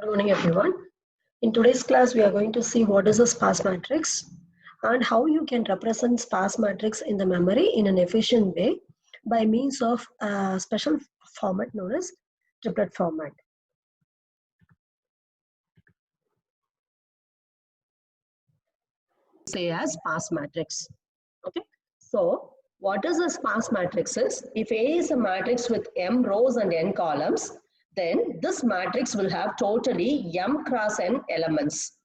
Good morning, everyone. In today's class, we are going to see what is a sparse matrix and how you can represent sparse matrix in the memory in an efficient way by means of a special format known as triplet format. Say as sparse matrix. Okay. So, what is a sparse matrix is if A is a matrix with m rows and n columns, then this matrix will have totally m cross n elements.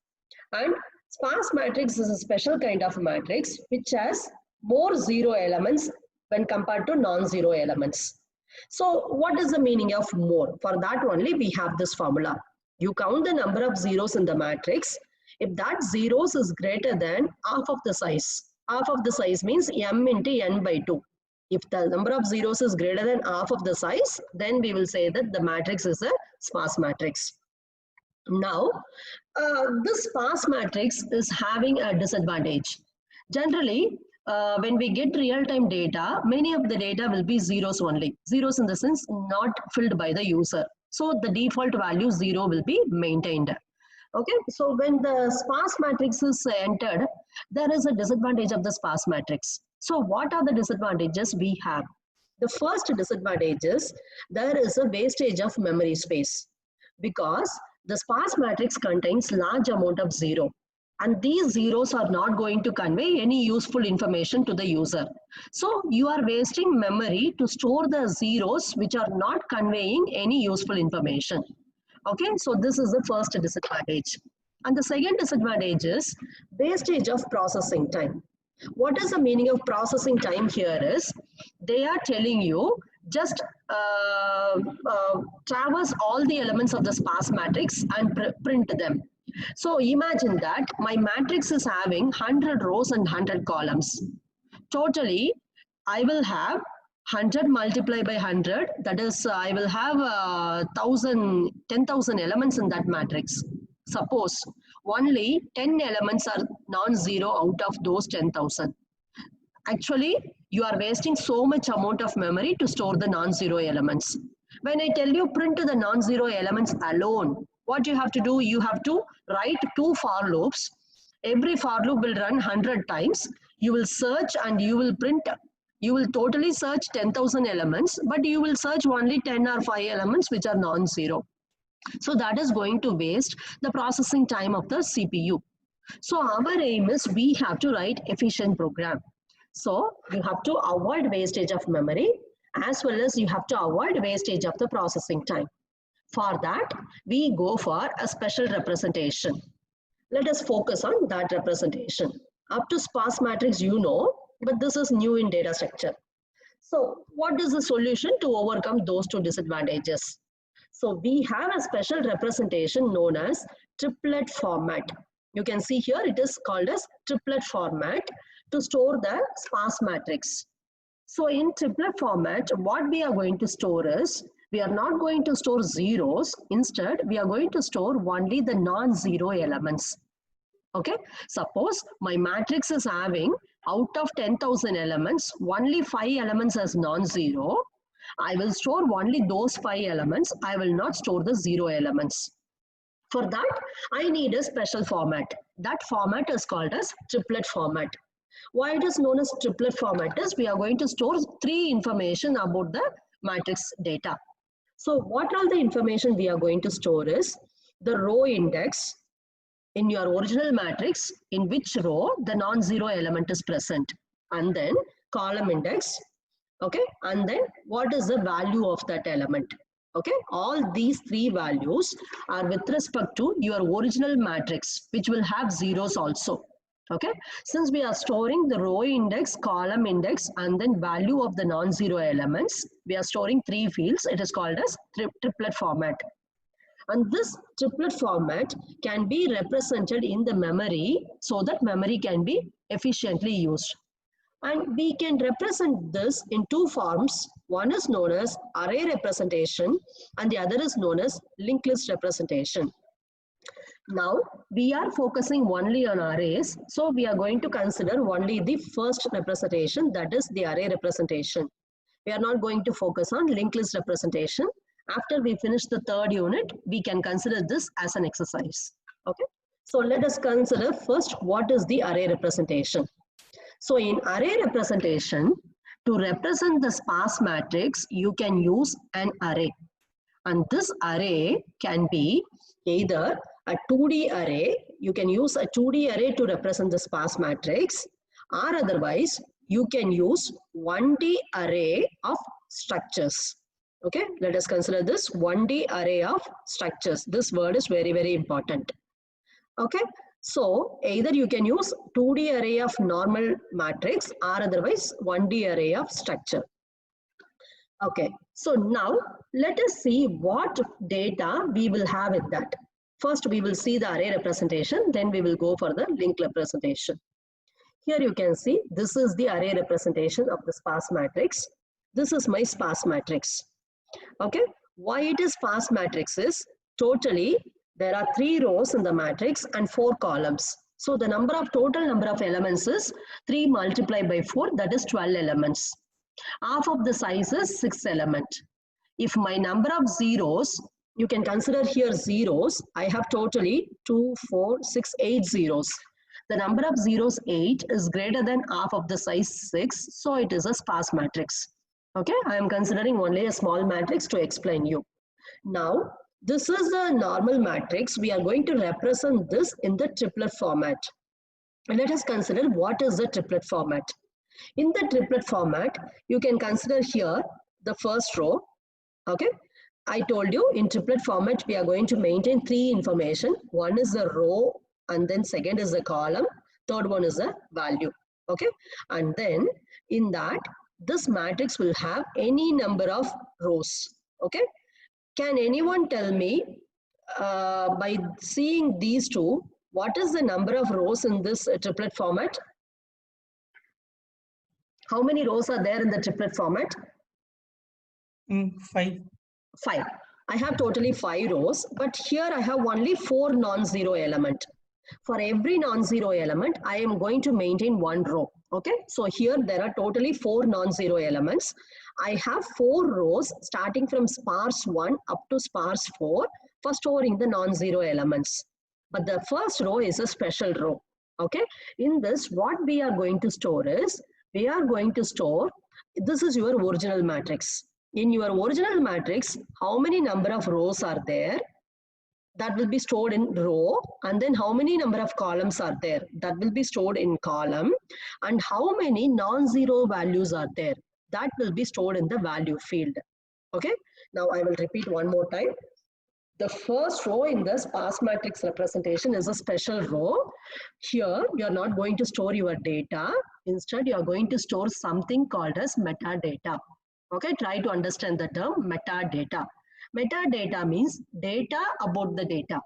And sparse matrix is a special kind of matrix which has more zero elements when compared to non-zero elements. So what is the meaning of more? For that only we have this formula. You count the number of zeros in the matrix. If that zeros is greater than half of the size means m into n by 2. If the number of zeros is greater than half of the size, then we will say that the matrix is a sparse matrix. Now, this sparse matrix is having a disadvantage. Generally, when we get real-time data, many of the data will be zeros only. Zeros in the sense not filled by the user. So the default value 0 will be maintained. Okay, so when the sparse matrix is entered, there is a disadvantage of the sparse matrix. So what are the disadvantages we have? The first disadvantage is there is a wastage of memory space because the sparse matrix contains large amount of zero and these zeros are not going to convey any useful information to the user. So you are wasting memory to store the zeros which are not conveying any useful information. Okay, so this is the first disadvantage. And the second disadvantage is wastage of processing time. What is the meaning of processing time here is they are telling you just traverse all the elements of the sparse matrix and print them. So imagine that my matrix is having 100 rows and 100 columns. Totally, I will have 100 multiplied by 100, that is, I will have 10,000 elements in that matrix. Suppose only 10 elements are non-zero out of those 10,000. Actually, you are wasting so much amount of memory to store the non-zero elements. When I tell you print the non-zero elements alone, what you have to do, you have to write 2 for loops. Every for loop will run 100 times. You will search and you will print. You will totally search 10,000 elements, but you will search only 10 or 5 elements which are non-zero. So that is going to waste the processing time of the CPU. So our aim is we have to write efficient program. So you have to avoid wastage of memory as well as you have to avoid wastage of the processing time. For that, we go for a special representation. Let us focus on that representation. Up to sparse matrix you know, but this is new in data structure. So what is the solution to overcome those two disadvantages? So we have a special representation known as triplet format. You can see here it is called as triplet format to store the sparse matrix. So in triplet format, what we are going to store is, we are not going to store zeros. Instead, we are going to store only the non-zero elements. Okay, suppose my matrix is having out of 10,000 elements, only 5 elements as non-zero. I will store only those 5 elements. I will not store the 0 elements. For that, I need a special format. That format is called as triplet format. Why it is known as triplet format is we are going to store 3 information about the matrix data. So what all the information we are going to store is the row index in your original matrix, in which row the non-zero element is present, and then column index, okay, and then what is the value of that element. Okay, all these 3 values are with respect to your original matrix, which will have zeros also. Okay, since we are storing the row index, column index, and then value of the non-zero elements, we are storing 3 fields. It is called as triplet format. And this triplet format can be represented in the memory so that memory can be efficiently used. And we can represent this in 2 forms. One is known as array representation and the other is known as linked list representation. Now we are focusing only on arrays. So we are going to consider only the first representation, that is the array representation. We are not going to focus on linked list representation After we finish the third unit, we can consider this as an exercise. Okay. So let us consider first what is the array representation. So in array representation, to represent the sparse matrix, you can use an array. And this array can be either a 2D array, you can use a 2D array to represent the sparse matrix, or otherwise you can use 1D array of structures. Okay, let us consider this 1D array of structures. This word is very, very important. Okay, so either you can use 2D array of normal matrix or otherwise 1D array of structure. Okay, so now let us see what data we will have with that. First, we will see the array representation, then we will go for the link representation. Here you can see this is the array representation of the sparse matrix. This is my sparse matrix. Okay, why it is sparse matrix is totally there are 3 rows in the matrix and 4 columns. So the total number of elements is 3 multiplied by 4, that is 12 elements. Half of the size is 6 element. If my number of zeros, you can consider here zeros, I have totally 2, 4, 6, 8 zeros. The number of zeros 8 is greater than half of the size 6, so it is a sparse matrix. Okay, I am considering only a small matrix to explain you. Now, this is the normal matrix. We are going to represent this in the triplet format. And let us consider what is the triplet format. In the triplet format, you can consider here the first row. Okay, I told you in triplet format, we are going to maintain 3 information. One is the row, and then second is the column, third one is the value. Okay, and then in that, this matrix will have any number of rows. Okay, can anyone tell me by seeing these two, what is the number of rows in this triplet format? How many rows are there in the triplet format? 5. 5. I have totally 5 rows, but here I have only 4 non-zero element. For every non-zero element, I am going to maintain 1 row. Okay, so here there are totally 4 non-zero elements. I have 4 rows starting from sparse 1 up to sparse 4 for storing the non-zero elements. But the first row is a special row. Okay, in this, what we are going to store is, we are going to store, this is your original matrix. In your original matrix, how many number of rows are there? That will be stored in row, and then how many number of columns are there? That will be stored in column, and how many non-zero values are there? That will be stored in the value field. Okay, now I will repeat one more time. The first row in the sparse matrix representation is a special row. Here, you are not going to store your data. Instead, you are going to store something called as metadata. Okay, try to understand the term metadata. Metadata means data about the data.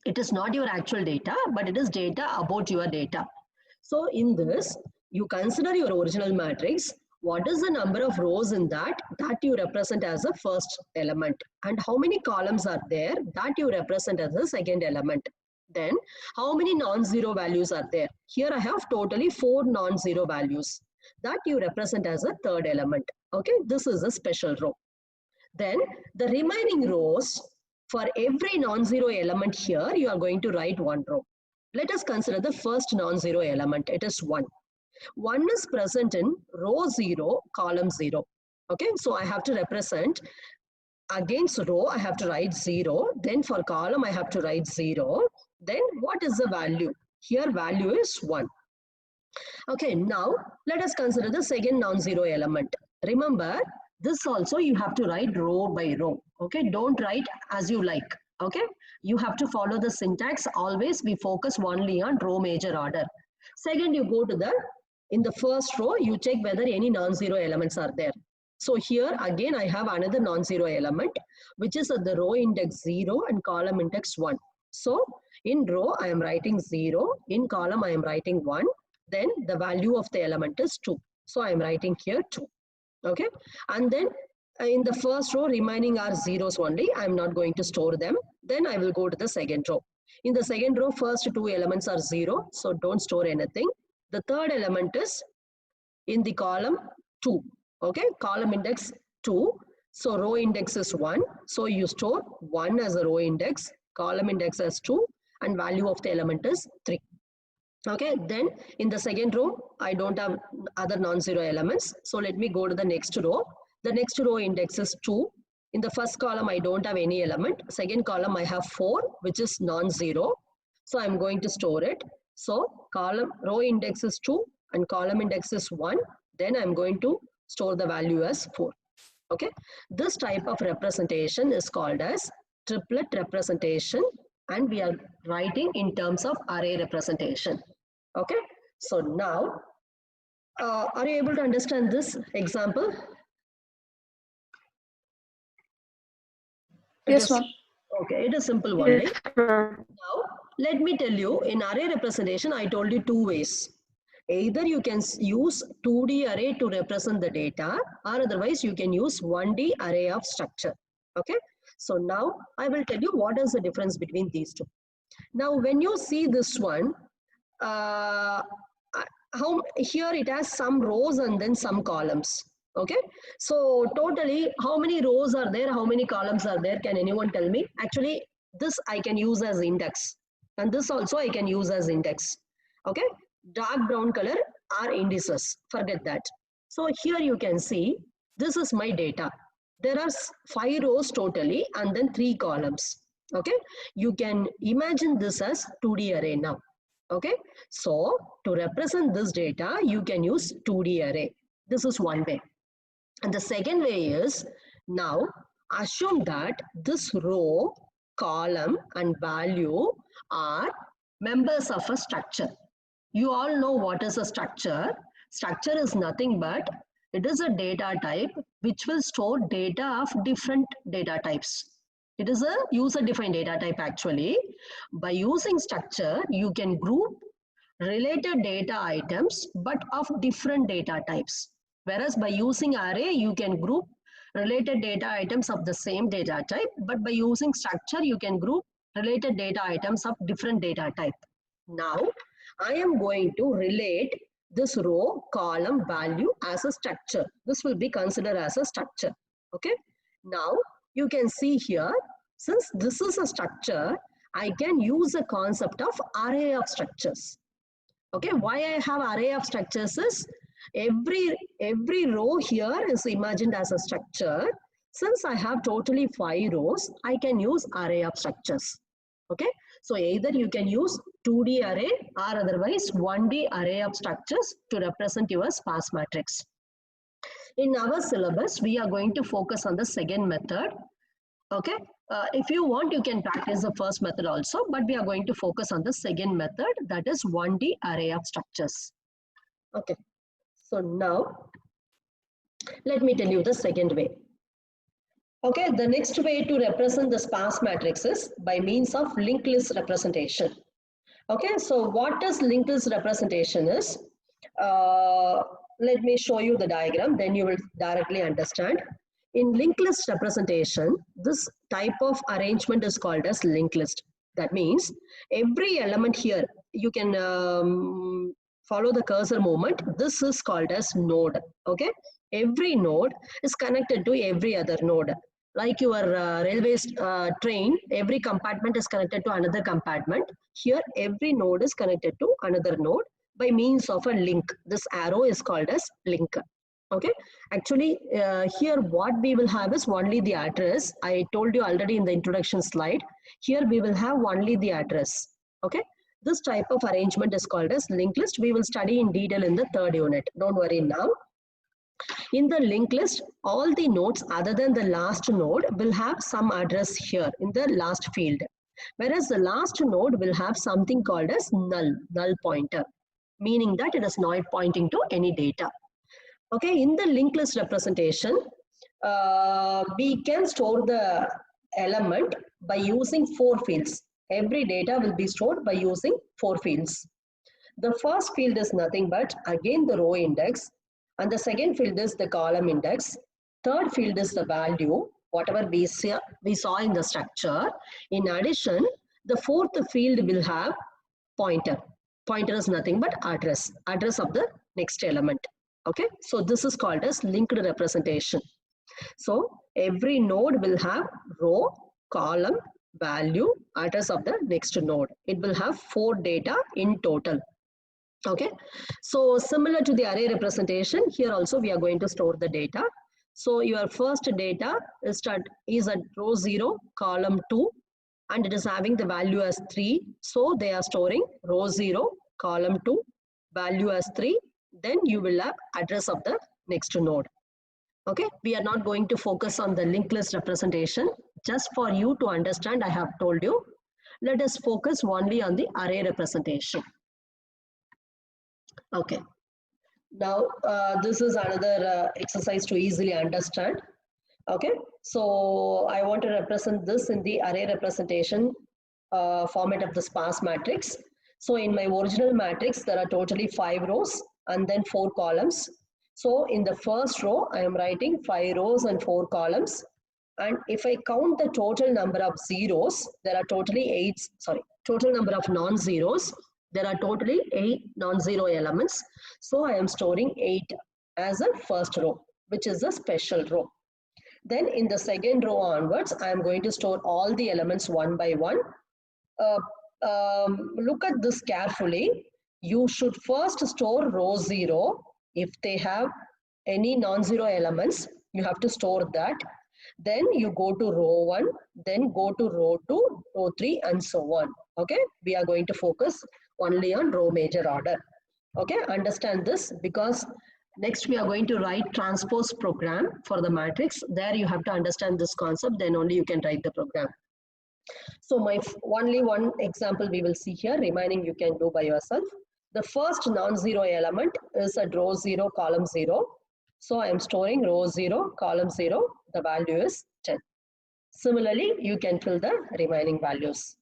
It is not your actual data, but it is data about your data. So in this, you consider your original matrix. What is the number of rows in that you represent as a first element, and how many columns are there that you represent as a second element. Then how many non-zero values are there? Here I have totally 4 non-zero values that you represent as a third element. Okay, this is a special row. Then the remaining rows, for every non-zero element here, you are going to write 1 row. Let us consider the first non-zero element. It is 1. 1 is present in row 0, column 0. Okay, so I have to represent against row, I have to write 0. Then for column, I have to write 0. Then what is the value? Here value is 1. Okay, now let us consider the second non-zero element. Remember, this also you have to write row by row. Okay, don't write as you like. Okay, you have to follow the syntax. Always we focus only on row major order. Second, you go to the, in the first row, you check whether any non-zero elements are there. So here again, I have another non-zero element, which is at the row index 0 and column index 1. So in row, I am writing 0. In column, I am writing 1. Then the value of the element is 2. So I am writing here 2. Okay. And then in the first row, remaining are zeros only. I am not going to store them. Then I will go to the second row. In the second row, first 2 elements are 0. So don't store anything. The third element is in the column 2. Okay. Column index 2. So row index is 1. So you store 1 as a row index, column index as 2, and value of the element is 3. Okay, then in the second row, I don't have other non-zero elements. So let me go to the next row. The next row index is 2. In the first column, I don't have any element. Second column, I have 4, which is non-zero. So I'm going to store it. So column row index is 2 and column index is 1. Then I'm going to store the value as 4. Okay, this type of representation is called as triplet representation, and we are writing in terms of array representation. Okay, so now are you able to understand this example? Yes, ma'am. Okay, it is simple Yes, only. Now let me tell you, in array representation I told you two ways. Either you can use 2D array to represent the data, or otherwise you can use 1D array of structure. Okay, so now I will tell you what is the difference between these two. Now when you see this one, how here it has some rows and then some columns. Okay, so totally how many rows are there, how many columns are there, can anyone tell me? Actually this I can use as index, and this also I can use as index. Okay, dark brown color are indices, forget that. So here you can see this is my data. There are 5 rows totally and then 3 columns. Okay, you can imagine this as 2D array now. Okay, so to represent this data you can use 2D array. This is one way. And the second way is, now assume that this row, column and value are members of a structure. You all know what is a structure. Structure is nothing but it is a data type which will store data of different data types. It is a user defined data type actually. By using structure, you can group related data items but of different data types. Whereas by using array, you can group related data items of the same data type, but by using structure, you can group related data items of different data type. Now, I am going to relate this row, column, value as a structure. This will be considered as a structure. Okay. Now, you can see here, since this is a structure, I can use a concept of array of structures. Okay, why I have array of structures is every row here is imagined as a structure. Since I have totally 5 rows, I can use array of structures. Okay, so either you can use 2D array or otherwise 1D array of structures to represent your sparse matrix. In our syllabus, we are going to focus on the second method. Okay, if you want, you can practice the first method also, but we are going to focus on the second method, that is 1D array of structures. Okay, so now let me tell you the second way. Okay, the next way to represent the sparse matrix is by means of linked list representation. Okay, so what is linked list representation is, let me show you the diagram, then you will directly understand. In linked list representation, this type of arrangement is called as linked list. That means every element here, you can follow the cursor movement. This is called as node. Okay, every node is connected to every other node. Like your railway train, every compartment is connected to another compartment. Here, every node is connected to another node by means of a link. This arrow is called as link. Okay, actually here what we will have is only the address. I told you already in the introduction slide. Here we will have only the address. Okay, this type of arrangement is called as linked list. We will study in detail in the third unit. Don't worry now. In the linked list, all the nodes other than the last node will have some address here in the last field. Whereas the last node will have something called as null pointer, meaning that it is not pointing to any data. Okay, in the linked list representation, we can store the element by using 4 fields. Every data will be stored by using 4 fields. The first field is nothing but again the row index, and the second field is the column index. Third field is the value, whatever we saw in the structure. In addition, the fourth field will have pointer. Pointer is nothing but address of the next element. Okay, so this is called as linked representation. So every node will have row, column, value, address of the next node. It will have 4 data in total. Okay, so similar to the array representation, here also we are going to store the data. So your first data is at row 0, column 2, and it is having the value as 3. So they are storing row 0, column 2, value as 3. Then you will have address of the next node. Okay, we are not going to focus on the linked list representation. Just for you to understand, I have told you. Let us focus only on the array representation. Okay, now this is another exercise to easily understand. Okay, so I want to represent this in the array representation format of the sparse matrix. So in my original matrix, there are totally 5 rows and then 4 columns. So in the first row, I am writing 5 rows and 4 columns. And if I count the total number of zeros, there are totally total number of non-zeros, there are totally 8 non-zero elements. So I am storing 8 as a first row, which is a special row. Then in the second row onwards, I am going to store all the elements one by one. Look at this carefully. You should first store row 0. If they have any non-zero elements, you have to store that. Then you go to row 1, then go to row 2, row 3, and so on. Okay, we are going to focus only on row major order. Okay, understand this, because next we are going to write transpose program for the matrix. There you have to understand this concept, then only you can write the program. So only one example we will see here, remaining you can do by yourself. The first non-zero element is at row 0, column 0. So I am storing row 0, column 0, the value is 10. Similarly, you can fill the remaining values.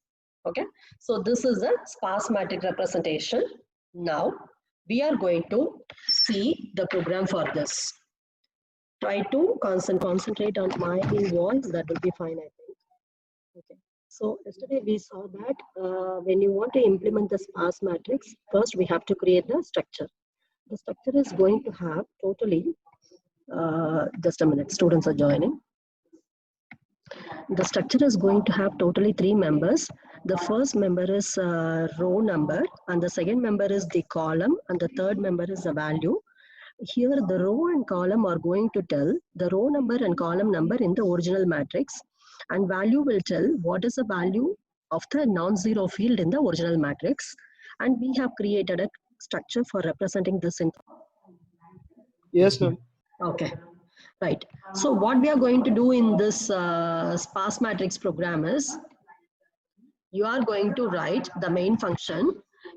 Okay, so this is a sparse matrix representation. Now we are going to see the program for this. Try to concentrate on my voice, that will be fine, I think. Okay. So yesterday we saw that when you want to implement the sparse matrix, first we have to create the structure. The structure is going to have totally, just a minute, students are joining. The structure is going to have totally 3 members. The first member is row number, and the second member is the column, and the third member is the value. Here the row and column are going to tell the row number and column number in the original matrix, and value will tell what is the value of the non-zero field in the original matrix. And we have created a structure for representing this in. Yes, ma'am. Okay, right. So what we are going to do in this sparse matrix program is, you are going to write the main function.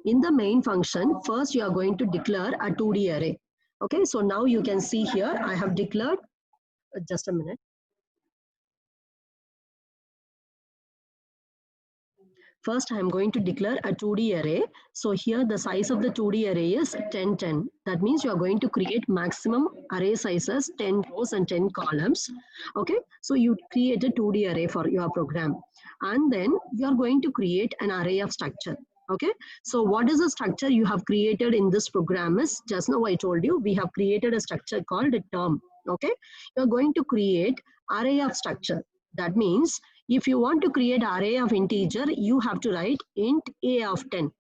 In the main function, first you are going to declare a 2D array. Okay, so now you can see here, I have declared, just a minute. First, I am going to declare a 2D array. So here the size of the 2D array is 10, 10. That means you are going to create maximum array sizes, 10 rows and 10 columns. Okay, so you create a 2D array for your program. And then you are going to create an array of structure. Okay, so what is the structure you have created in this program is, just now I told you, we have created a structure called a term. Okay, you are going to create array of structure. That means if you want to create array of integer, you have to write int a of 10.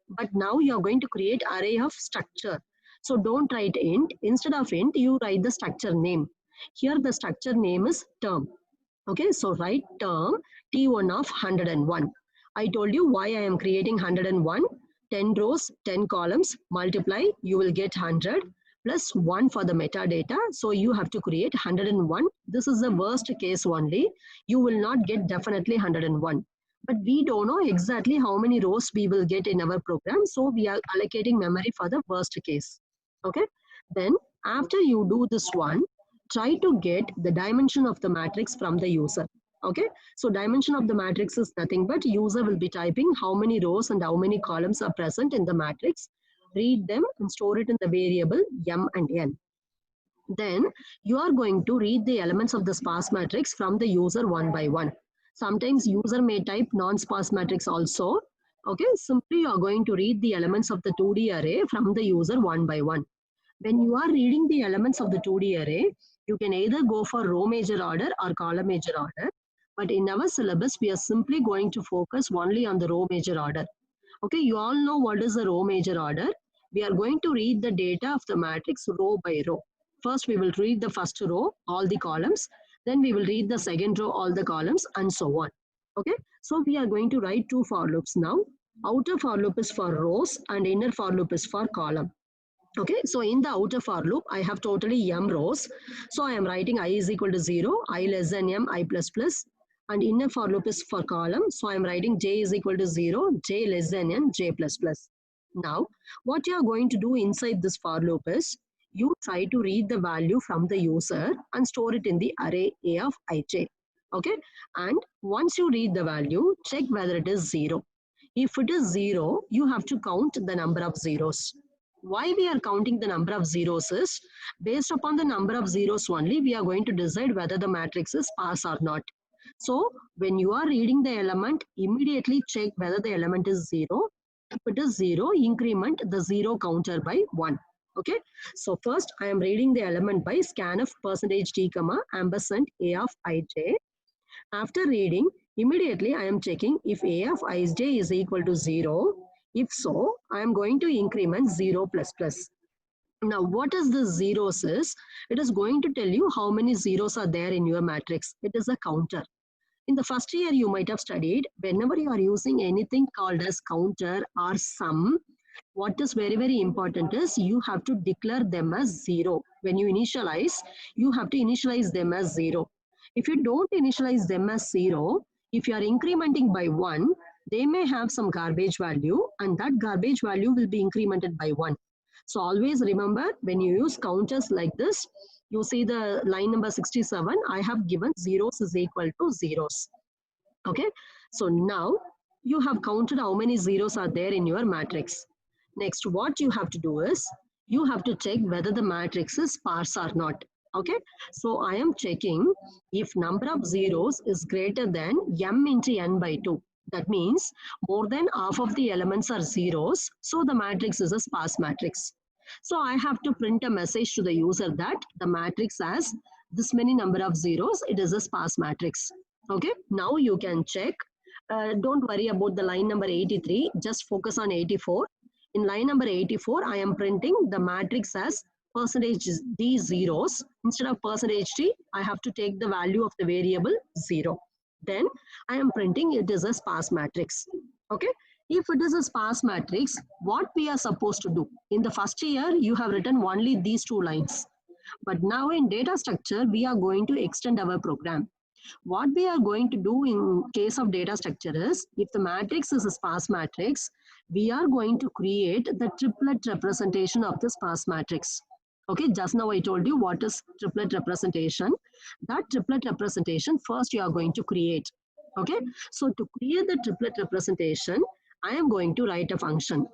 But now you are going to create array of structure. So don't write int. Instead of int, you write the structure name. Here the structure name is term. Okay, so write term T1 of 101. I told you why I am creating 101. 10 rows, 10 columns, multiply, you will get 100. Plus 1 for the metadata. So you have to create 101. This is the worst case only. You will not get definitely 101. But we don't know exactly how many rows we will get in our program. So we are allocating memory for the worst case. Okay. Then after you do this one, try to get the dimension of the matrix from the user. Okay. So dimension of the matrix is nothing but user will be typing how many rows and how many columns are present in the matrix. Read them and store it in the variable m and n. Then you are going to read the elements of the sparse matrix from the user one by one. Sometimes user may type non-sparse matrix also. Okay, simply you are going to read the elements of the 2D array from the user one by one. When you are reading the elements of the 2D array, You can either go for row major order or column major order. But in our syllabus, we are simply going to focus only on the row major order. Okay, you all know what is the row major order. We are going to read the data of the matrix row by row. First, we will read the first row, all the columns. Then we will read the second row, all the columns, and so on. Okay, so we are going to write two for loops now. Outer for loop is for rows and inner for loop is for column. Okay, so in the outer for loop, I have totally m rows. So I am writing I is equal to 0, I less than m, I plus plus. And inner for loop is for column. So I am writing j is equal to 0, j less than n, j plus plus. Now, what you are going to do inside this for loop is, you try to read the value from the user and store it in the array A of ij. Okay, and once you read the value, check whether it is 0. If it is 0, you have to count the number of zeros. Why we are counting the number of zeros is, based upon the number of zeros only, we are going to decide whether the matrix is sparse or not. So when you are reading the element, immediately check whether the element is 0. If it is 0, increment the 0 counter by 1. Okay, so first I am reading the element by scanf %t comma ampersand a of ij. After reading, immediately I am checking if a of ij is equal to 0. If so, I am going to increment 0 plus plus. Now, what is the zeros is? It is going to tell you how many zeros are there in your matrix. It is a counter. In the first year, you might have studied, whenever you are using anything called as counter or sum, what is very, very important is you have to declare them as 0. When you initialize, you have to initialize them as 0. If you don't initialize them as 0, if you are incrementing by 1, they may have some garbage value, and that garbage value will be incremented by 1. So always remember, when you use counters like this, you see the line number 67, I have given zeros is equal to zeros. Okay, so now you have counted how many zeros are there in your matrix. Next, what you have to do is, you have to check whether the matrix is sparse or not. Okay, so I am checking if number of zeros is greater than m into n by 2. That means more than half of the elements are zeros, so the matrix is a sparse matrix. So I have to print a message to the user that the matrix has this many number of zeros, it is a sparse matrix. Okay, now you can check. Don't worry about the line number 83, just focus on 84. In line number 84, I am printing the matrix as %d zeros. Instead of %t, I have to take the value of the variable 0. Then I am printing it is a sparse matrix. Okay, if it is a sparse matrix, what we are supposed to do? In the first year, you have written only these two lines. But now in data structure, we are going to extend our program. What we are going to do in case of data structure is, if the matrix is a sparse matrix, we are going to create the triplet representation of the sparse matrix. Okay, just now I told you what is triplet representation. That triplet representation first you are going to create. Okay, so to create the triplet representation, I am going to write a function.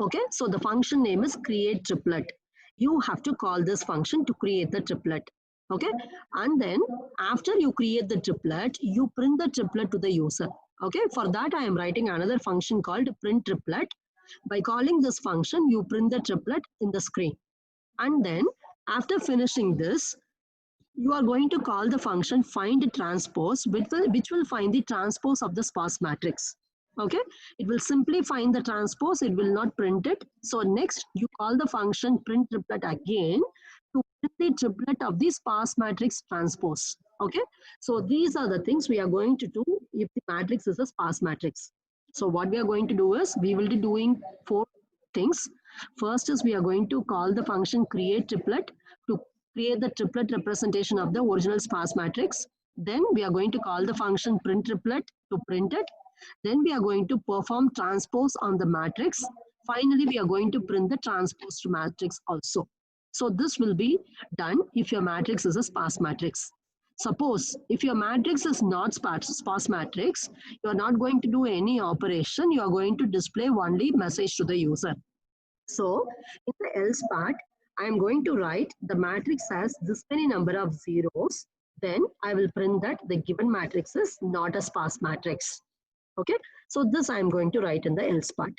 Okay, so the function name is create triplet. You have to call this function to create the triplet. Okay, and then after you create the triplet, you print the triplet to the user. Okay, for that I am writing another function called print triplet. By calling this function, you print the triplet in the screen. And then after finishing this, you are going to call the function find transpose, which will find the transpose of the sparse matrix. Okay, it will simply find the transpose, it will not print it. So next you call the function print triplet again to print the triplet of the sparse matrix transpose. Okay, so these are the things we are going to do if the matrix is a sparse matrix. So what we are going to do is, we will be doing 4 things. First is, we are going to call the function create triplet to create the triplet representation of the original sparse matrix. Then we are going to call the function print triplet to print it. Then we are going to perform transpose on the matrix. Finally, we are going to print the transposed matrix also. So this will be done if your matrix is a sparse matrix. Suppose if your matrix is not sparse matrix, you are not going to do any operation. You are going to display only message to the user. So in the else part, I am going to write the matrix has this many number of zeros. Then I will print that the given matrix is not a sparse matrix. Okay, so this I am going to write in the else part.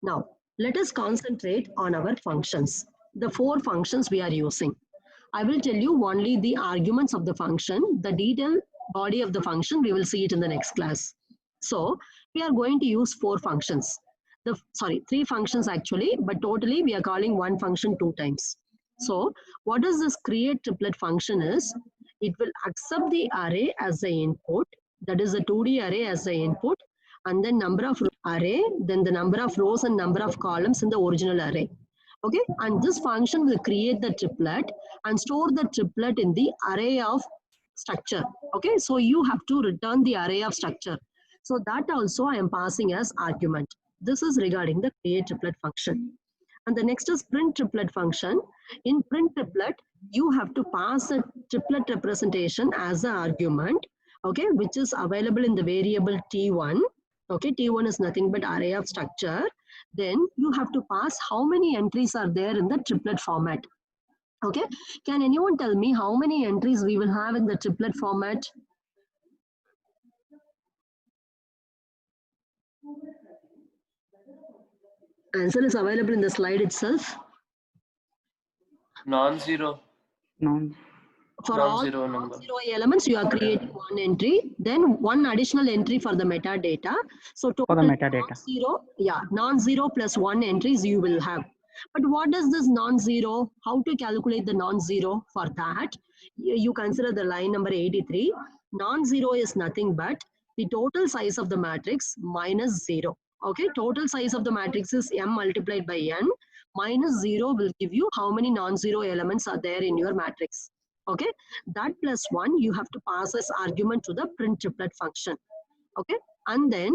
Now let us concentrate on our functions. The 4 functions we are using. I will tell you only the arguments of the function. The detailed body of the function, we will see it in the next class. So we are going to use four functions. Three functions actually, but totally we are calling one function two times. So what does this create triplet function is? It will accept the array as the input, that is a 2D array as the input, and then number of array, then the number of rows and number of columns in the original array. Okay, and this function will create the triplet and store the triplet in the array of structure. Okay, so you have to return the array of structure. So that also I am passing as argument. This is regarding the create triplet function. And the next is print triplet function. In print triplet, you have to pass a triplet representation as an argument, okay, which is available in the variable t1. Okay, t1 is nothing but array of structure. Then you have to pass how many entries are there in the triplet format. Okay, can anyone tell me how many entries we will have in the triplet format? Answer is available in the slide itself. Non-zero. For all non-zero elements, you are creating one entry, then one additional entry for the metadata. So total non-zero, yeah, non-zero plus one entries you will have. But what is this non-zero? How to calculate the non-zero? For that, you consider the line number 83. Non-zero is nothing but the total size of the matrix minus 0. Okay, total size of the matrix is m multiplied by n. Minus 0 will give you how many non-zero elements are there in your matrix. Okay, that plus 1 you have to pass as argument to the print triplet function. Okay, and then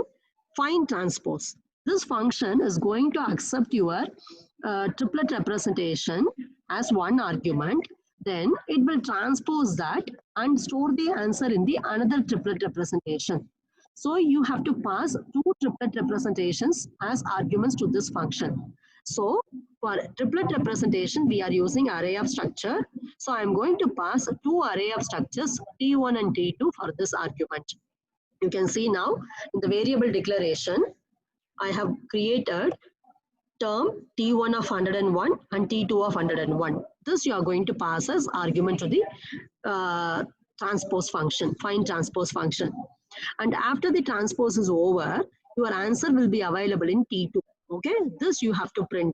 find transpose. This function is going to accept your triplet representation as one argument. Then it will transpose that and store the answer in the another triplet representation. So you have to pass two triplet representations as arguments to this function. So for triplet representation, we are using array of structure. So I'm going to pass two array of structures, T1 and T2 for this argument. You can see now in the variable declaration, I have created term T1 of 101 and T2 of 101. This you are going to pass as argument to the transpose function, find transpose function. And after the transpose is over, your answer will be available in T2. Okay, this you have to print.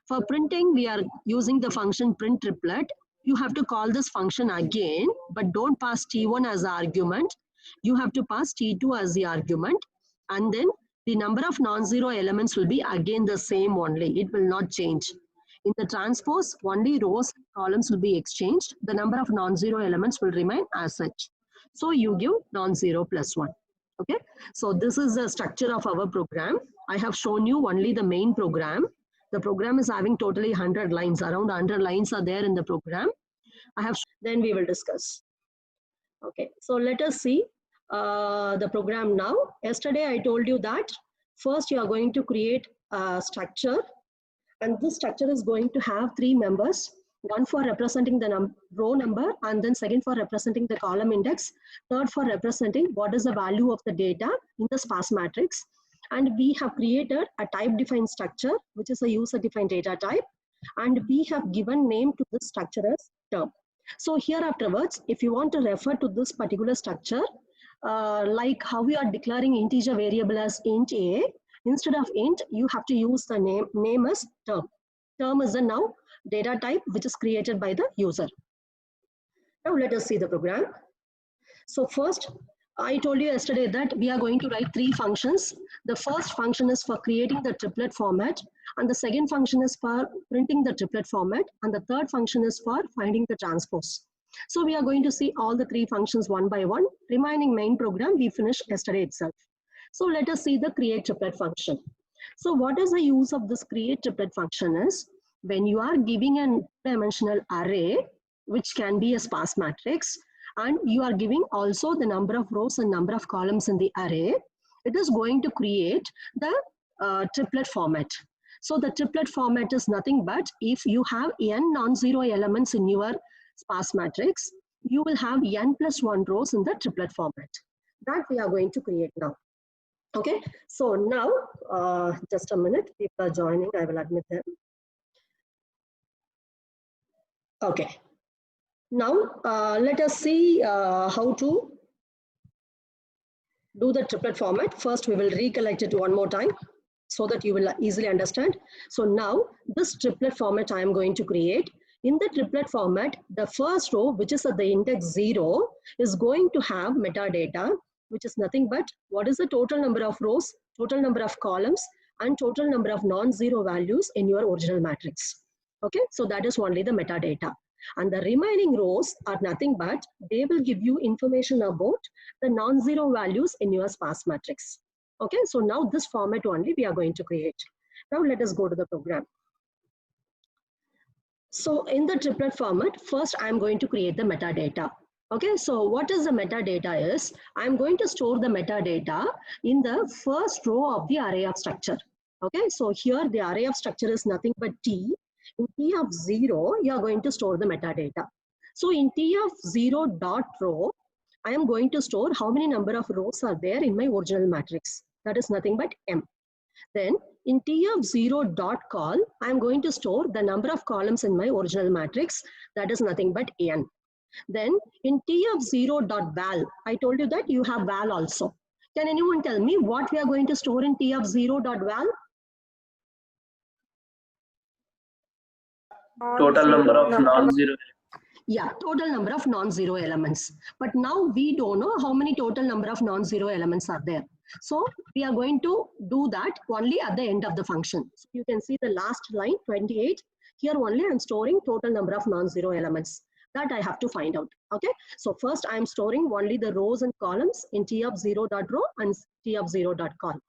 For printing, we are using the function print triplet. You have to call this function again, but don't pass T1 as the argument. You have to pass T2 as the argument, and then the number of non-zero elements will be again the same only. It will not change. In the transpose, only rows and columns will be exchanged. The number of non-zero elements will remain as such. So you give non-zero plus 1. Okay, so this is the structure of our program. I have shown you only the main program. The program is having totally 100 lines. Around 100 lines are there in the program. Then we will discuss. Okay, so let us see the program now. Yesterday I told you that first you are going to create a structure, and this structure is going to have three members. One for representing the row number, and then second for representing the column index, third for representing what is the value of the data in the sparse matrix. And we have created a type defined structure, which is a user defined data type, and we have given name to this structure as term. So here afterwards, if you want to refer to this particular structure, like how we are declaring integer variable as int a, instead of int, you have to use the name as term. Term is the now data type which is created by the user. Now let us see the program. So first, I told you yesterday that we are going to write three functions. The first function is for creating the triplet format, and the second function is for printing the triplet format, and the third function is for finding the transpose. So we are going to see all the three functions one by one. Remaining main program we finished yesterday itself. So let us see the create triplet function. So what is the use of this create triplet function is, when you are giving a dimensional array, which can be a sparse matrix, and you are giving also the number of rows and number of columns in the array, it is going to create the triplet format. So the triplet format is nothing but if you have n non-zero elements in your sparse matrix, you will have n plus 1 rows in the triplet format. That we are going to create now. Okay, so now just a minute, people are joining, I will admit them. Okay, Now, let us see how to do the triplet format. First, we will recollect it one more time so that you will easily understand. So now, this triplet format I am going to create. In the triplet format, the first row, which is at the index 0, is going to have metadata, which is nothing but what is the total number of rows, total number of columns, and total number of non-zero values in your original matrix. Okay, so that is only the metadata. And the remaining rows are nothing but they will give you information about the non-zero values in your sparse matrix. Okay, so now this format only we are going to create. Now let us go to the program. So in the triplet format, first I'm going to create the metadata. Okay, so what is the metadata is, I'm going to store the metadata in the first row of the array of structure. Okay, so here the array of structure is nothing but T. In T of 0, you are going to store the metadata. So in T of 0 dot row, I am going to store how many number of rows are there in my original matrix. That is nothing but M. Then in T of 0 dot col, I am going to store the number of columns in my original matrix. That is nothing but N. Then in T of 0 dot val, I told you that you have val also. Can anyone tell me what we are going to store in T of 0 dot val? Total number of non-zero. Yeah, total number of non-zero elements. But now we don't know how many total number of non-zero elements are there. So we are going to do that only at the end of the function. So you can see the last line 28. Here only I'm storing total number of non-zero elements that I have to find out. Okay. So first I'm storing only the rows and columns in T of 0 dot row and T of 0 dot col.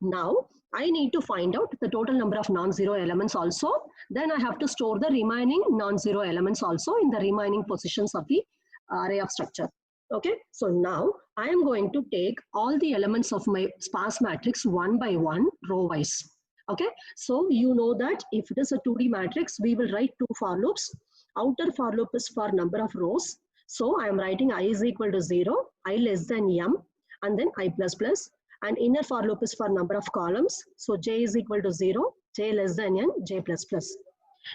Now I need to find out the total number of non-zero elements also. Then I have to store the remaining non-zero elements also in the remaining positions of the array of structure. Okay, so now I am going to take all the elements of my sparse matrix one by one, row wise. Okay, so you know that if it is a 2D matrix, we will write two for loops. Outer for loop is for number of rows. So I am writing I is equal to 0, I less than M, and then I plus plus. And inner for loop is for number of columns. So j is equal to 0, j less than n, j plus plus.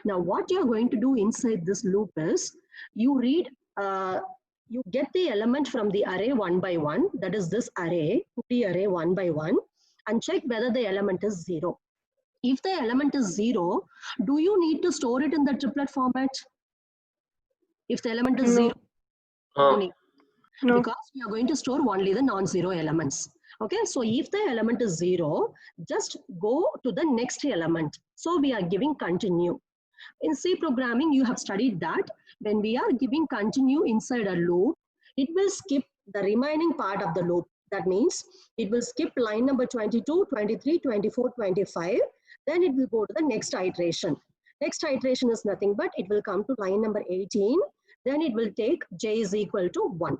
Now what you are going to do inside this loop is, you read, you get the element from the array one by one, that is this array, 2D array one by one, and check whether the element is 0. If the element is 0, do you need to store it in the triplet format? If the element is 0, no. Because we are going to store only the non-zero elements. Okay, so if the element is 0, just go to the next element. So we are giving continue. In C programming, you have studied that when we are giving continue inside a loop, it will skip the remaining part of the loop. That means it will skip line number 22, 23, 24, 25. Then it will go to the next iteration. Next iteration is nothing but it will come to line number 18. Then it will take j is equal to 1.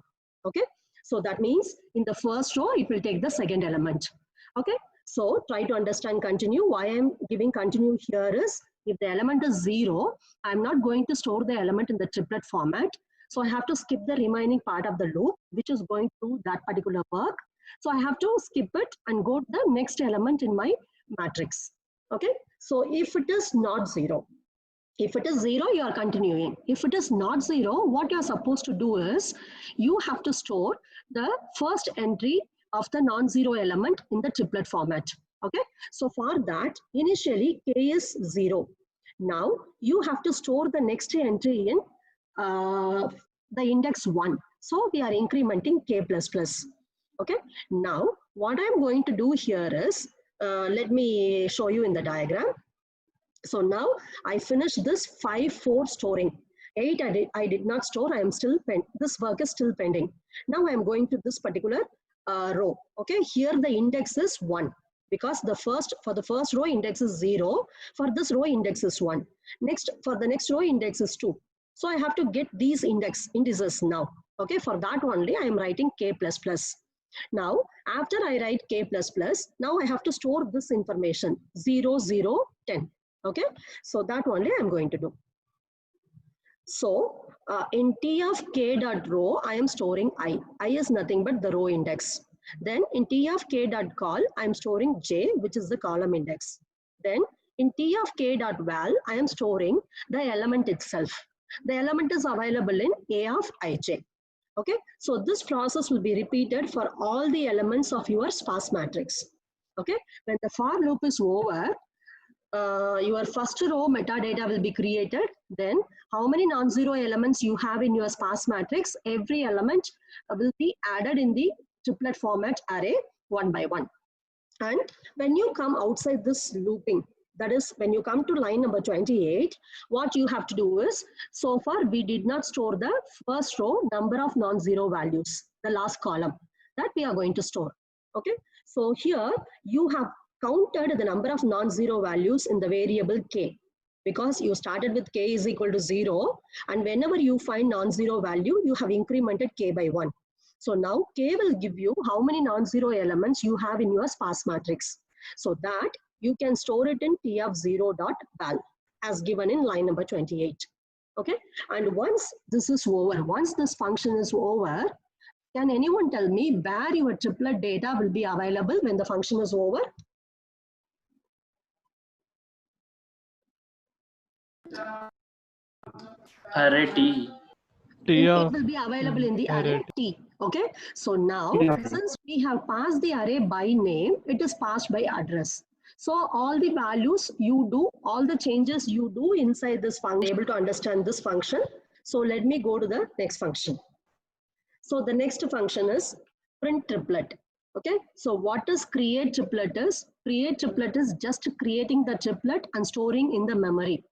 Okay, so that means in the first row, it will take the second element. Okay, so try to understand continue. Why I'm giving continue here is, if the element is 0, I'm not going to store the element in the triplet format. So I have to skip the remaining part of the loop, which is going to that particular work. So I have to skip it and go to the next element in my matrix. Okay, so if it is not 0, if it is 0, you are continuing. If it is not 0, what you are supposed to do is, you have to store the first entry of the non-zero element in the triplet format. Okay, so for that, initially k is 0. Now you have to store the next entry in the index 1. So we are incrementing k plus plus. Okay, now what I'm going to do here is, let me show you in the diagram. So now I finished this 5, 4 storing. 8 I did not store. I am still this work is still pending. Now I am going to this particular row. Okay, here the index is 1 because for the first row index is 0. For this row index is 1. Next, for the next row index is 2. So I have to get these indices now. Okay, for that only I am writing k plus plus. Now after I write k plus plus, now I have to store this information 0, 0, 10. Okay, so that only I'm going to do. So in T of k dot row, I am storing I. I is nothing but the row index. Then in T of k dot col, I am storing j, which is the column index. Then in T of k dot val, I am storing the element itself. The element is available in A of ij. Okay, so this process will be repeated for all the elements of your sparse matrix. Okay, when the for loop is over, your first row metadata will be created. Then how many non-zero elements you have in your sparse matrix, every element will be added in the triplet format array one by one. And when you come outside this looping, that is when you come to line number 28, what you have to do is, so far we did not store the first row number of non-zero values, the last column, that we are going to store. Okay, so here you have counted the number of non-zero values in the variable k, because you started with k is equal to 0, and whenever you find non-zero value, you have incremented k by 1. So now k will give you how many non-zero elements you have in your sparse matrix. So that you can store it in t of 0 dot val as given in line number 28. Okay, and once this is over, once this function is over, can anyone tell me where your triplet data will be available when the function is over? Array T. It will be available in the array T. Okay, so now since we have passed the array by name, it is passed by address. So all the values you do, all the changes you do inside this function, able to understand this function. So let me go to the next function. So the next function is print triplet. Okay, so what is create triplet is? Create triplet is just creating the triplet and storing in the memory.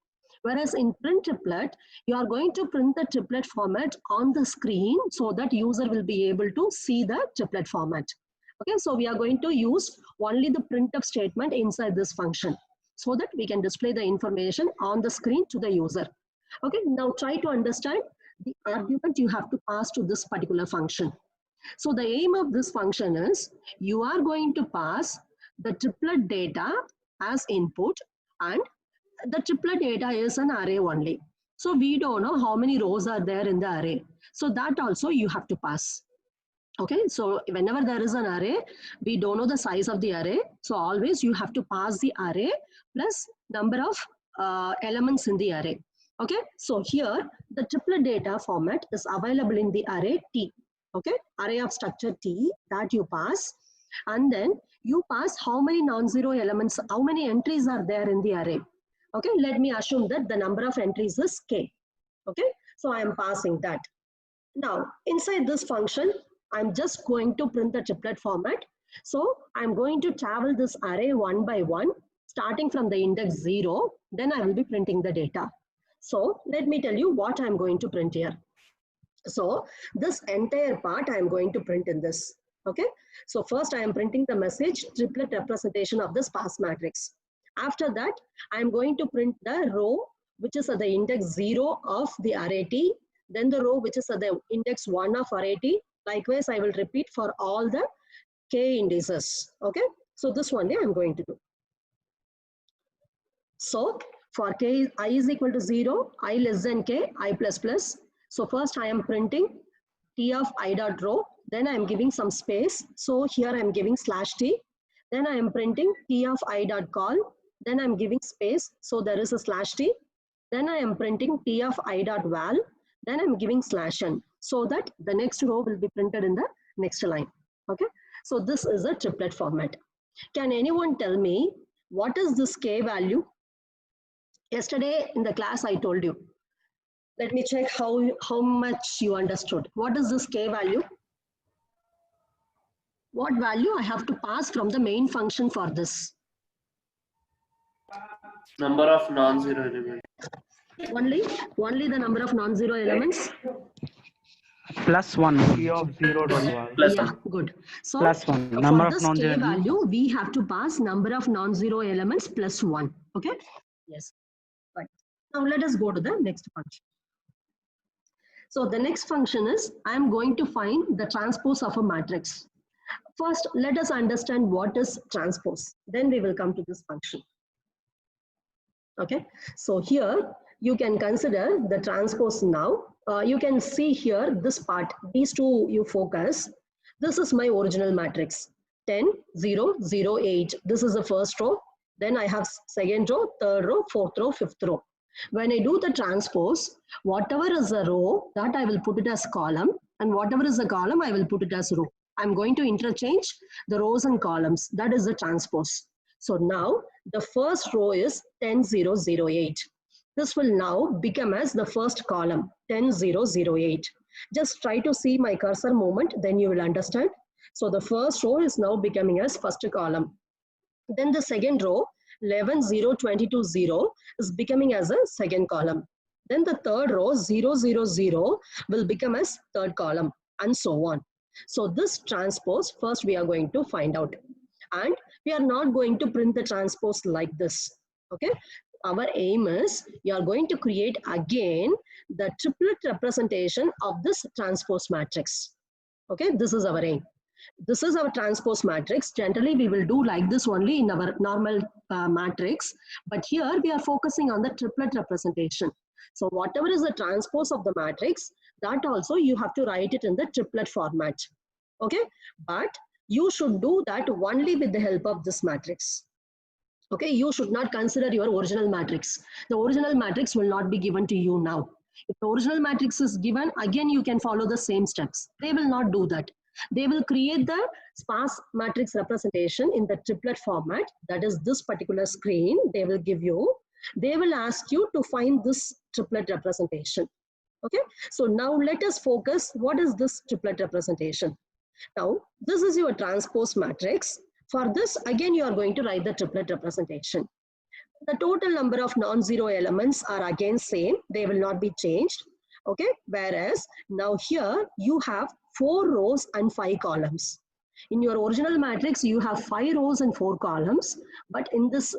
Whereas in print triplet, you are going to print the triplet format on the screen so that user will be able to see the triplet format. Okay, so we are going to use only the printf statement inside this function so that we can display the information on the screen to the user. Okay, now try to understand the argument you have to pass to this particular function. So the aim of this function is you are going to pass the triplet data as input, and the triplet data is an array only. So we don't know how many rows are there in the array. So that also you have to pass. Okay, so whenever there is an array, we don't know the size of the array. So always you have to pass the array plus number of elements in the array. Okay, so here the triplet data format is available in the array T. Okay, array of structure T that you pass, and then you pass how many non-zero elements, how many entries are there in the array. Okay, let me assume that the number of entries is k. Okay, so I am passing that. Now inside this function, I'm just going to print the triplet format. So I'm going to travel this array one by one, starting from the index 0, then I will be printing the data. So let me tell you what I'm going to print here. So this entire part I'm going to print in this. Okay, so first I am printing the message triplet representation of the sparse matrix. After that, I am going to print the row which is at the index 0 of the array T, then the row which is at the index 1 of array T. Likewise, I will repeat for all the k indices. Okay, so this one I'm going to do. So for k, I is equal to 0, I less than k, I plus plus. So first I am printing t of I dot row, then I am giving some space. So here I am giving slash t. Then I am printing t of I dot call, then I am giving space. So there is a slash t. Then I am printing t of I dot val, then I am giving slash n, so that the next row will be printed in the next line. Okay, so this is a triplet format. Can anyone tell me what is this k value? Yesterday in the class I told you. Let me check how much you understood. What is this k value? What value I have to pass from the main function for this? Number of non-zero elements. Only the number of non-zero elements. +1. T of 0 dot val. Plus Yeah, one. good. So +1. for Number of this non-zero k elements. value, we have to pass number of non-zero elements plus 1. Okay. Yes. Right. Now let us go to the next function. So the next function is I am going to find the transpose of a matrix. First, let us understand what is transpose. Then we will come to this function. Okay. So here you can consider the transpose now. You can see here this part, these two you focus. This is my original matrix, 10, 0, 0, 8. This is the first row. Then I have second row, third row, fourth row, fifth row. When I do the transpose, whatever is a row, that I will put it as column, and whatever is a column, I will put it as row. I'm going to interchange the rows and columns. That is the transpose. So now the first row is 10008. This will now become as the first column, 10008. Just try to see my cursor movement, then you will understand. So the first row is now becoming as first column. Then the second row, 110220 is becoming as a second column. Then the third row, 000 will become as third column, and so on. So this transpose, first we are going to find out. And we are not going to print the transpose like this. Okay. Our aim is, you are going to create again the triplet representation of this transpose matrix. Okay, this is our aim. This is our transpose matrix. Generally, we will do like this only in our normal matrix. But here we are focusing on the triplet representation. So whatever is the transpose of the matrix, that also you have to write it in the triplet format. Okay, but you should do that only with the help of this matrix. Okay, you should not consider your original matrix. The original matrix will not be given to you now. If the original matrix is given, again you can follow the same steps. They will not do that. They will create the sparse matrix representation in the triplet format. That is this particular screen they will give you. They will ask you to find this triplet representation. Okay, so now let us focus. What is this triplet representation? Now, this is your transpose matrix. For this, again, you are going to write the triplet representation. The total number of non-zero elements are again same. They will not be changed. Okay, whereas now here you have 4 rows and 5 columns. In your original matrix, you have 5 rows and 4 columns. But in this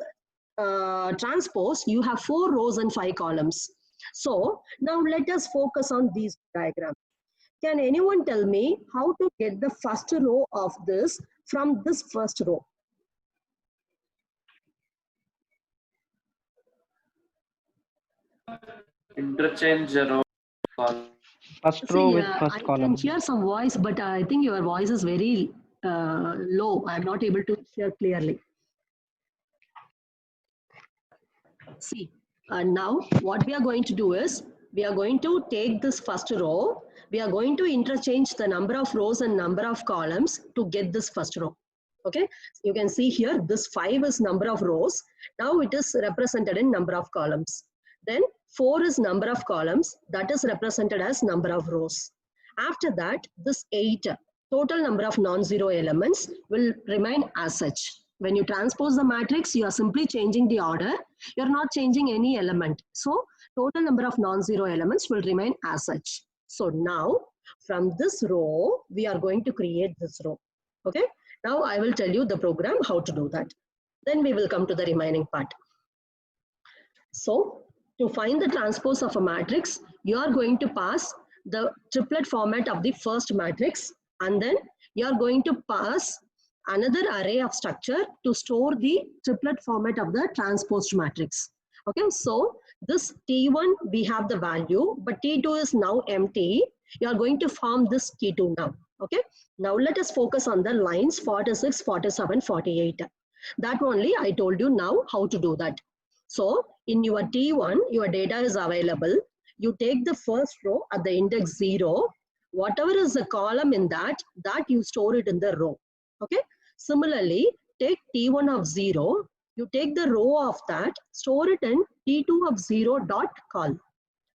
transpose, you have 4 rows and 5 columns. So now let us focus on these diagrams. Can anyone tell me how to get the first row of this from this first row? Interchange the row column. First row with I first can column. hear some voice, but I think your voice is very low. I'm not able to hear clearly. See, now what we are going to do is, we are going to take this first row. We are going to interchange the number of rows and number of columns to get this first row. Okay, you can see here, this 5 is number of rows. Now it is represented in number of columns. Then 4 is number of columns, that is represented as number of rows. After that, this 8, total number of non-zero elements, will remain as such. When you transpose the matrix, you are simply changing the order. You are not changing any element. So total number of non-zero elements will remain as such. So now from this row, we are going to create this row. Okay. Now I will tell you the program how to do that. Then we will come to the remaining part. So to find the transpose of a matrix, you are going to pass the triplet format of the first matrix, and then you are going to pass another array of structure to store the triplet format of the transposed matrix. Okay, so this T1 we have the value, but T2 is now empty. You are going to form this T2 now. Okay, now let us focus on the lines 46, 47, 48. That only I told you now how to do that. So in your T1, your data is available. You take the first row at the index 0. Whatever is the column in that you store it in the row. Okay. Similarly, take T1 of 0. You take the row of that, store it in T2 of 0 dot col.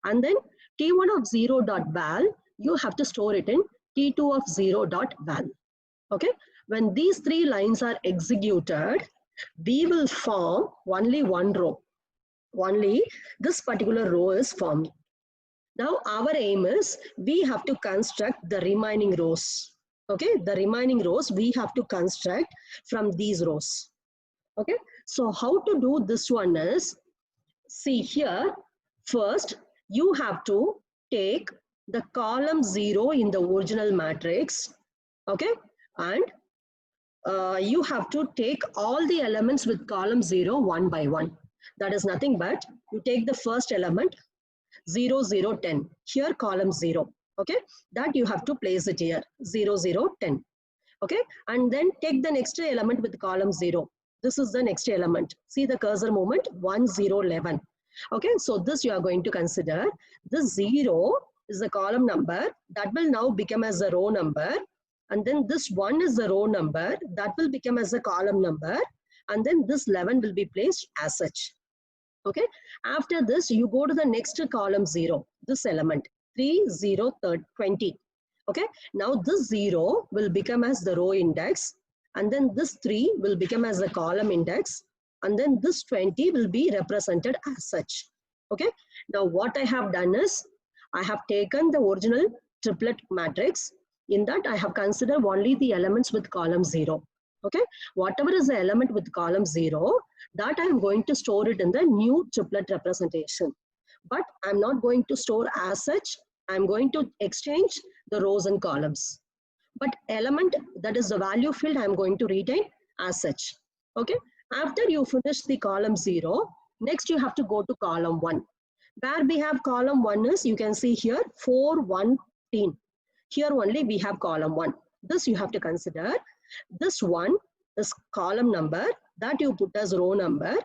And then T1 of 0 dot val, you have to store it in T2 of 0 dot val. Okay. When these 3 lines are executed, we will form only one row. Only this particular row is formed. Now our aim is, we have to construct the remaining rows. Okay, the remaining rows we have to construct from these rows. Okay, so how to do this one is, see here, first you have to take the column 0 in the original matrix. Okay, and you have to take all the elements with column 0 one by one. That is nothing but, you take the first element 0, 0, 10. Here column 0. Okay, that you have to place it here 0, 0, 10. Okay, and then take the next element with column 0. This is the next element. See the cursor movement 1, 0, 11. Okay, so this you are going to consider. This 0 is the column number that will now become as a row number. And then this 1 is the row number that will become as a column number. And then this 11 will be placed as such. Okay, after this, you go to the next column 0, this element 3, 0, 20. Okay, now this 0 will become as the row index, and then this 3 will become as the column index, and then this 20 will be represented as such. Okay, now what I have done is I have taken the original triplet matrix. In that, I have considered only the elements with column 0. Okay, whatever is the element with column 0, that I am going to store it in the new triplet representation. But I'm not going to store as such. I'm going to exchange the rows and columns. But element, that is the value field, I'm going to retain as such. Okay, after you finish the column 0, next you have to go to column 1. Where we have column 1 is, you can see here 4, 1, 10. Here only we have column 1. This you have to consider. This 1 is column number that you put as row number.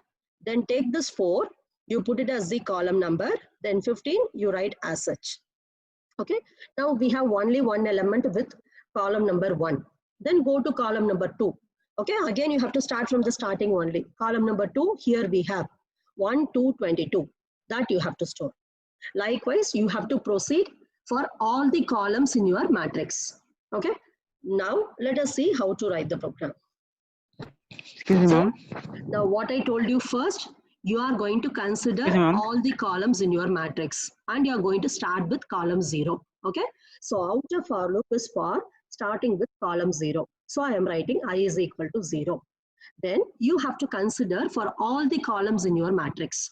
Then take this 4, you put it as the column number. Then 15, you write as such. Okay, now we have only one element with column number 1. Then go to column number 2. Okay, again you have to start from the starting only. Column number 2, here we have 1, 2, 22. That you have to store. Likewise, you have to proceed for all the columns in your matrix. Okay, now let us see how to write the program. Excuse me, So, ma'am. now what I told you first, you are going to consider Yes, ma'am. all the columns in your matrix and you are going to start with column 0. Okay, so outer for loop is for starting with column 0. So I am writing I is equal to 0. Then you have to consider for all the columns in your matrix.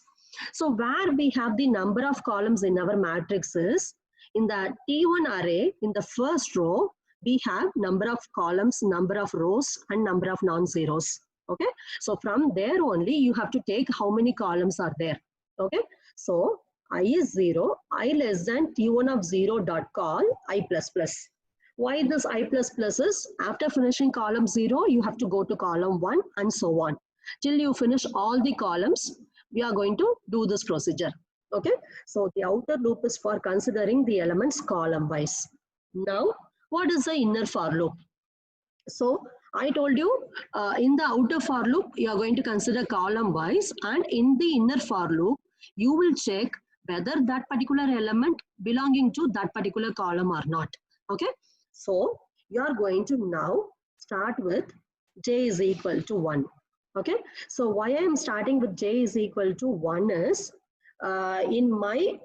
So where we have the number of columns in our matrix is in the T1 array, in the first row, we have number of columns, number of rows, and number of non-zeros. Okay, so from there only you have to take how many columns are there. Okay, so I is 0, I less than T1 of 0 dot call I plus plus. Why this I plus plus is after finishing column 0, you have to go to column 1 and so on. Till you finish all the columns, we are going to do this procedure. Okay, so the outer loop is for considering the elements column wise. Now, what is the inner for loop? So I told you in the outer for loop, you are going to consider column wise, and in the inner for loop, you will check whether that particular element belonging to that particular column or not. Okay, so you are going to now start with j is equal to 1. Okay, so why I am starting with j is equal to 1 is in my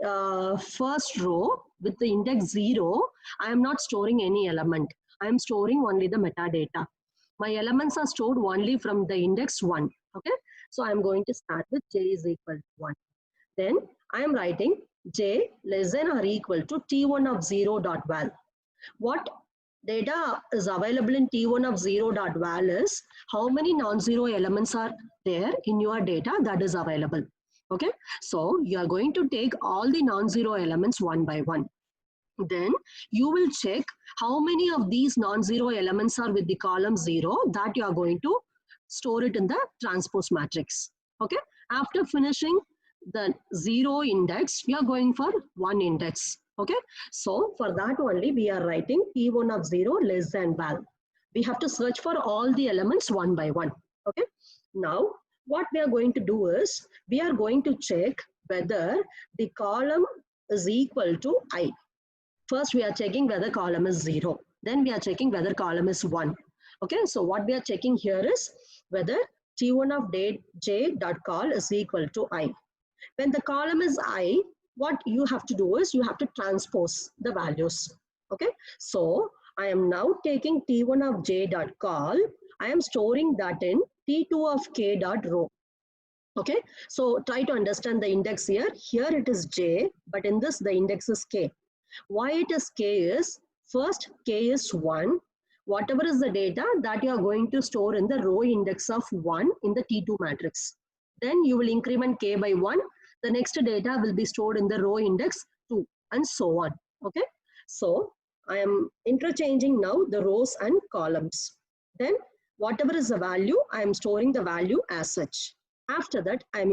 first row with the index 0, I am not storing any element. I am storing only the metadata. My elements are stored only from the index 1. Okay, so I am going to start with j is equal to 1. Then I am writing j less than or equal to t1 of 0 dot val. What data is available in t1 of 0 dot val is how many non-zero elements are there in your data that is available. Okay, so you are going to take all the non-zero elements one by one. Then you will check how many of these non-zero elements are with the column 0 that you are going to store it in the transpose matrix. Okay, after finishing the 0 index, we are going for 1 index. Okay, so for that only we are writing T1 of 0 less than val. We have to search for all the elements one by one. Okay, now what we are going to do is we are going to check whether the column is equal to I. First, we are checking whether column is 0. Then we are checking whether column is 1. Okay, so what we are checking here is whether T1 of j dot call is equal to I. When the column is I, what you have to do is you have to transpose the values. Okay, so I am now taking T1 of j dot call. I am storing that in T2 of k dot row. Okay, so try to understand the index here. Here it is j, but in this the index is k. Why it is k is, first k is 1. Whatever is the data that you are going to store in the row index of 1 in the T2 matrix. Then you will increment k by 1. The next data will be stored in the row index 2 and so on. Okay, so I am interchanging now the rows and columns. Then whatever is the value, I am storing the value as such. After that, I am